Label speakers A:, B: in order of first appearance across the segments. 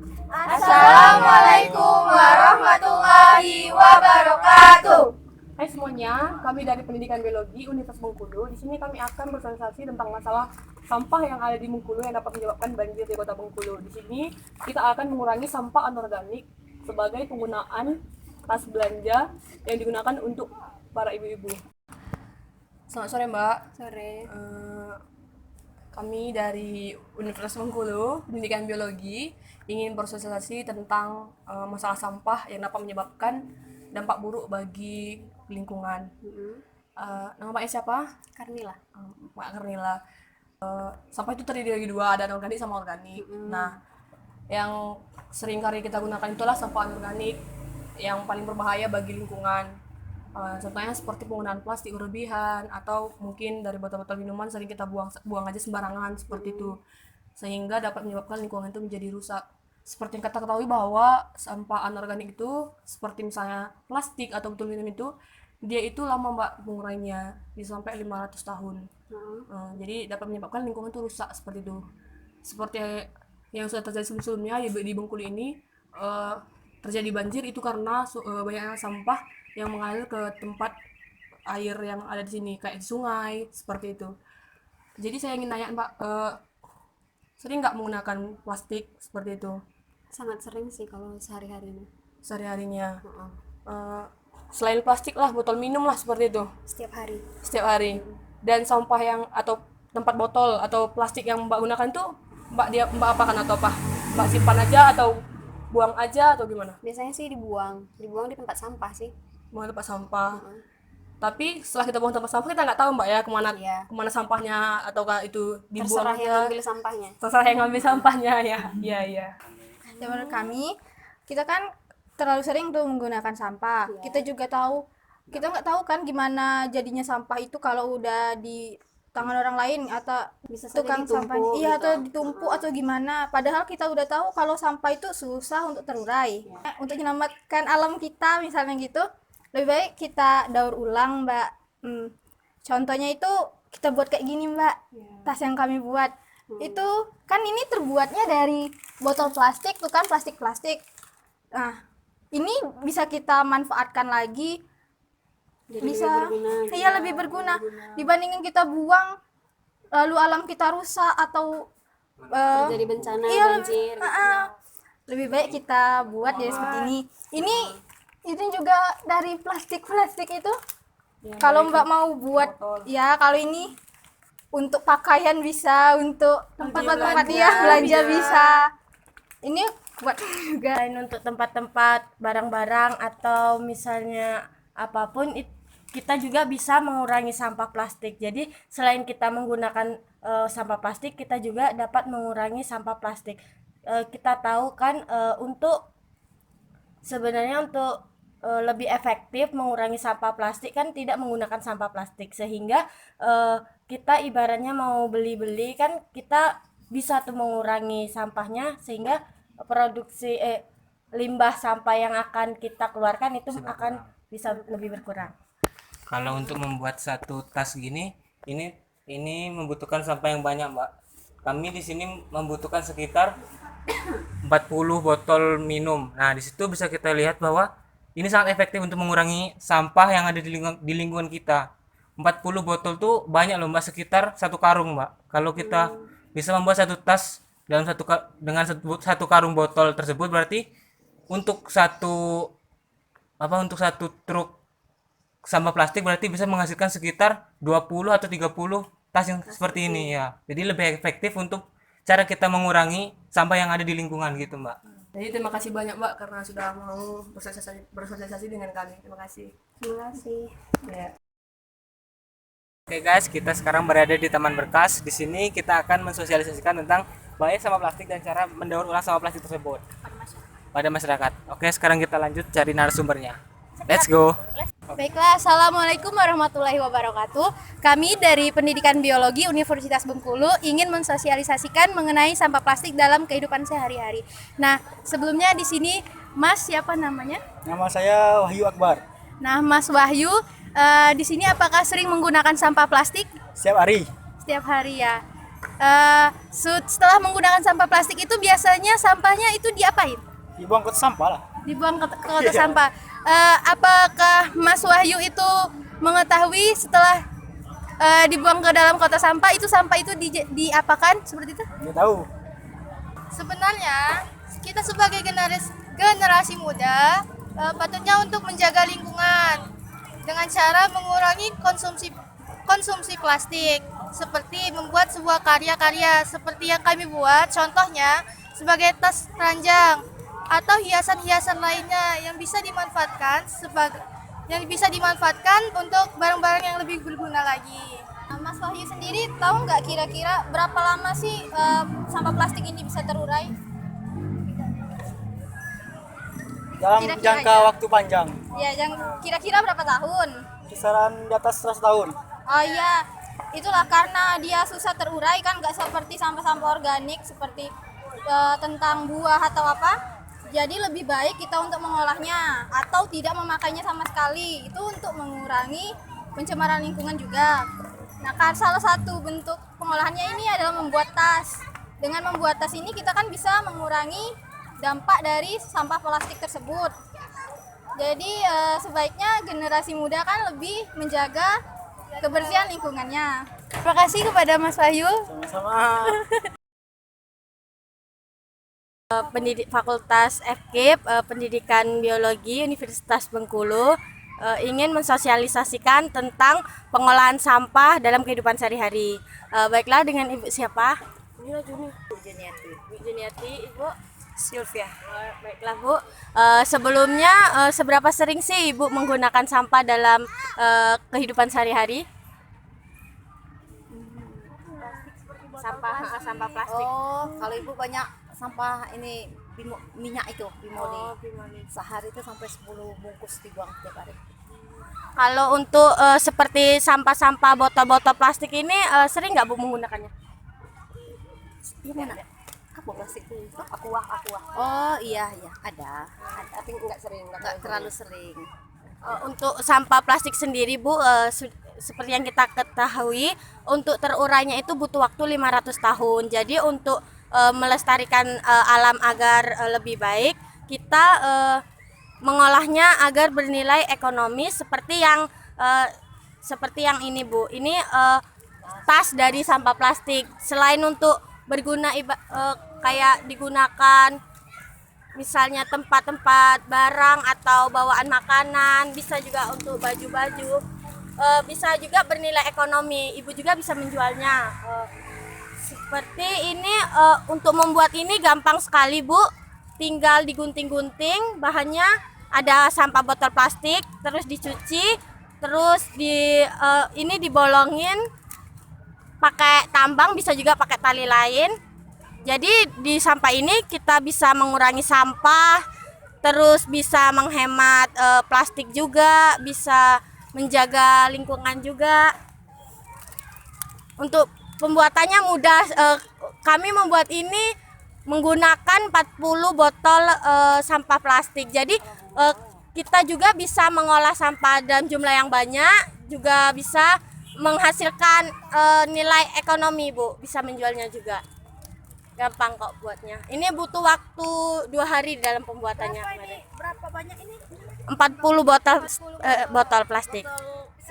A: Assalamualaikum warahmatullahi wabarakatuh.
B: Hai semuanya, kami dari Pendidikan Biologi Universitas Bengkulu. Di sini kami akan bersosialisasi tentang masalah sampah yang ada di Bengkulu yang dapat menyebabkan banjir di Kota Bengkulu. Di sini kita akan mengurangi sampah anorganik sebagai penggunaan tas belanja yang digunakan untuk para ibu-ibu. Selamat sore Mbak.
A: Sore.
B: Kami dari Universitas Bengkulu, Pendidikan Biologi, ingin bersosialisasi tentang masalah sampah yang dapat menyebabkan dampak buruk bagi lingkungan. Nama Mbaknya siapa?
A: Karnila.
B: Mbak Karnila. Sampah itu terdiri dari dua, ada anorganik sama organik. Nah, yang sering kali kita gunakan itulah sampah anorganik yang paling berbahaya bagi lingkungan. Contohnya seperti penggunaan plastik berlebihan atau mungkin dari botol-botol minuman sering kita buang aja sembarangan seperti itu, sehingga dapat menyebabkan lingkungan itu menjadi rusak. Seperti yang kita ketahui bahwa sampah anorganik itu seperti misalnya plastik atau botol minum itu dia itu lama Mbak penguraiannya, bisa sampai 500 tahun. Jadi dapat menyebabkan lingkungan itu rusak seperti itu. Seperti yang sudah terjadi sebelumnya di Bengkulu ini, terjadi banjir itu karena banyaknya sampah yang mengalir ke tempat air yang ada di sini kayak di sungai seperti itu. Jadi saya ingin nanya Mbak, sering nggak menggunakan plastik seperti itu
A: Sangat sering sih kalau sehari-harinya.
B: sehari-harinya? Selain plastik lah, botol minum lah seperti itu
A: Setiap hari.
B: setiap hari. Dan sampah yang atau tempat botol atau plastik yang Mbak gunakan tuh Mbak apakan atau apa? Mbak simpan aja atau buang aja atau gimana?
A: Biasanya sih dibuang di tempat sampah sih.
B: Buang tempat sampah. Tapi setelah kita buang tempat sampah kita nggak tahu Mbak ya kemana
A: Iya.
B: kemana sampahnya ataukah itu dibuang
A: Terserah yang
B: aja.
A: ambil sampahnya.
B: Terserah yang ngambil sampahnya ya. Iya iya.
C: Ya, menurut kami, kita kan terlalu sering tuh menggunakan sampah.
A: Iya.
C: Kita juga kita nggak tahu kan gimana jadinya sampah itu kalau udah di tangan orang lain atau
A: Bisa saja
C: tukang
A: ditumpuk
C: sampah, iya
A: gitu.
C: atau ditumpuk atau gimana. Padahal kita udah tahu kalau sampah itu susah untuk terurai. Untuk menyelamatkan alam kita misalnya gitu, lebih baik kita daur ulang, Mbak. Contohnya itu kita buat kayak gini, Mbak. Tas yang kami buat. Itu kan ini terbuatnya dari botol plastik tuh kan, plastik. Nah, ini bisa kita manfaatkan lagi,
A: Jadi
C: bisa
A: lebih berguna.
C: iya lebih berguna dibandingin kita buang lalu alam kita rusak atau
A: Terjadi bencana
C: iya,
A: banjir.
C: lebih baik kita buat jadi seperti ini juga dari plastik itu. Kalau Mbak mau buat ya, kalau ini untuk pakaian bisa, untuk tempat-tempat belanja bisa. Ini buat juga.
D: Selain untuk tempat-tempat barang-barang atau misalnya apapun, kita juga bisa mengurangi sampah plastik. Jadi selain kita menggunakan sampah plastik, kita juga dapat mengurangi sampah plastik. Kita tahu kan untuk lebih efektif mengurangi sampah plastik kan tidak menggunakan sampah plastik, sehingga kita ibaratnya mau beli-beli kan kita bisa tuh mengurangi sampahnya, sehingga produksi limbah sampah yang akan kita keluarkan itu akan bisa lebih berkurang.
E: Kalau untuk membuat satu tas gini, ini membutuhkan sampah yang banyak, Mbak. Kami di sini membutuhkan sekitar 40 botol minum. Nah, di situ bisa kita lihat bahwa ini sangat efektif untuk mengurangi sampah yang ada di lingkungan kita. 40 botol tuh banyak loh, Mbak, sekitar satu karung, Mbak. Kalau kita bisa membuat satu tas dengan satu karung botol tersebut, berarti untuk satu truk sampah plastik berarti bisa menghasilkan sekitar 20 atau 30 tas yang seperti ini ya. Jadi lebih efektif untuk cara kita mengurangi sampah yang ada di lingkungan gitu, Mbak.
B: Jadi terima kasih banyak Mbak karena sudah mau bersosialisasi dengan kami. Terima kasih.
A: Terima kasih.
B: Ya.
E: Oke guys, kita sekarang berada di Taman Berkas. Di sini kita akan mensosialisasikan tentang bahaya sampah plastik dan cara mendaur ulang sampah plastik tersebut pada masyarakat. Oke, sekarang kita lanjut cari narasumbernya. Let's go.
C: Baiklah, Assalamualaikum warahmatullahi wabarakatuh. Kami dari Pendidikan Biologi Universitas Bengkulu ingin mensosialisasikan mengenai sampah plastik dalam kehidupan sehari-hari. Nah, sebelumnya di sini Mas siapa namanya?
F: Nama saya Wahyu Akbar.
C: Nah, Mas Wahyu, di sini apakah sering menggunakan sampah plastik?
F: Setiap hari.
C: Setiap hari ya. setelah menggunakan sampah plastik itu biasanya sampahnya itu diapain?
F: Dibuang ke sampah lah.
C: Dibuang ke kota sampah. Apakah Mas Wahyu itu mengetahui setelah dibuang ke dalam kota sampah itu diapakan seperti itu?
F: Dia tahu.
C: Sebenarnya kita sebagai generasi muda patutnya untuk menjaga lingkungan dengan cara mengurangi konsumsi plastik, seperti membuat sebuah karya-karya seperti yang kami buat, contohnya sebagai tas ranjang atau hiasan-hiasan lainnya yang bisa dimanfaatkan untuk barang-barang yang lebih berguna lagi. Mas Wahyu sendiri tahu nggak kira-kira berapa lama sih sampah plastik ini bisa terurai?
F: Dalam
C: Kira-kira
F: jangka
C: aja.
F: waktu panjang.
C: Ya, yang kira-kira berapa tahun?
F: Kisaran di atas 100 tahun.
C: Oh iya, itulah karena dia susah terurai kan, nggak seperti sampah-sampah organik seperti tentang buah atau apa. Jadi lebih baik kita untuk mengolahnya atau tidak memakainya sama sekali. Itu untuk mengurangi pencemaran lingkungan juga. Nah, salah satu bentuk pengolahannya ini adalah membuat tas. Dengan membuat tas ini kita kan bisa mengurangi dampak dari sampah plastik tersebut. Jadi sebaiknya generasi muda kan lebih menjaga kebersihan lingkungannya. Terima kasih kepada Mas Wahyu.
F: Sama-sama.
D: Fakultas FKIP Pendidikan Biologi Universitas Bengkulu ingin mensosialisasikan tentang pengolahan sampah dalam kehidupan sehari-hari. Baiklah, dengan Ibu siapa? Bu Juniati, Ibu
B: Sylvia.
D: Baiklah Bu, sebelumnya seberapa sering sih Ibu menggunakan sampah dalam kehidupan sehari-hari? Sampah plastik.
G: Oh, kalau ibu banyak sampah ini minyak itu bimoli. Sehari itu sampai 10 bungkus dibuang setiap hari.
D: Kalau untuk seperti sampah-sampah botol-botol plastik ini sering nggak Bu menggunakannya?
G: Gimana? Apa plastik itu?
A: Aqua.
G: Oh iya ada.
A: Tapi nggak sering,
G: Nggak terlalu sering.
D: Untuk sampah plastik sendiri Bu, seperti yang kita ketahui, untuk terurainya itu butuh waktu 500 tahun. Jadi untuk melestarikan alam agar lebih baik, kita mengolahnya agar bernilai ekonomis seperti yang ini Bu. Ini tas dari sampah plastik. Selain untuk berguna kayak digunakan misalnya tempat-tempat barang atau bawaan makanan, bisa juga untuk baju-baju, bisa juga bernilai ekonomi. Ibu juga bisa menjualnya. Seperti ini, untuk membuat ini gampang sekali Bu, tinggal digunting-gunting. Bahannya ada sampah botol plastik, terus dicuci, terus ini dibolongin pakai tambang, bisa juga pakai tali lain. Jadi di sampah ini kita bisa mengurangi sampah, terus bisa menghemat plastik juga, bisa menjaga lingkungan juga. Untuk pembuatannya mudah, kami membuat ini menggunakan 40 botol sampah plastik. Jadi kita juga bisa mengolah sampah dalam jumlah yang banyak, juga bisa menghasilkan nilai ekonomi Bu, bisa menjualnya juga. Gampang kok buatnya. Ini butuh waktu 2 hari dalam pembuatannya.
G: Berapa banyak ini?
D: 40 botol plastik.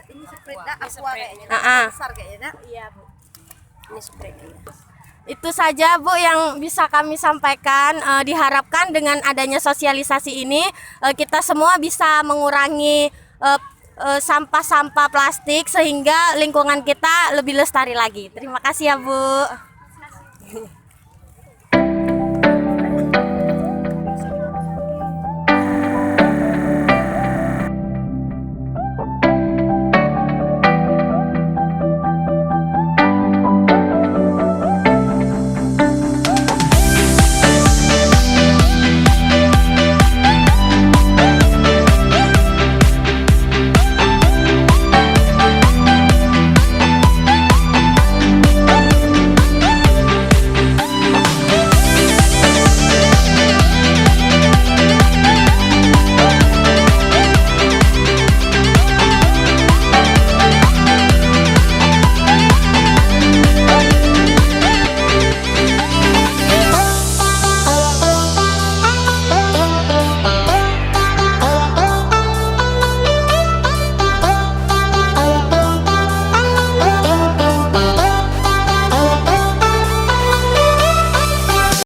G: Ini spraynya aqua kayaknya. Besar kayaknya.
D: Iya Bu.
A: Ini spray.
D: Itu saja Bu yang bisa kami sampaikan. Diharapkan dengan adanya sosialisasi ini kita semua bisa mengurangi sampah-sampah plastik sehingga lingkungan kita lebih lestari lagi. Terima kasih ya Bu.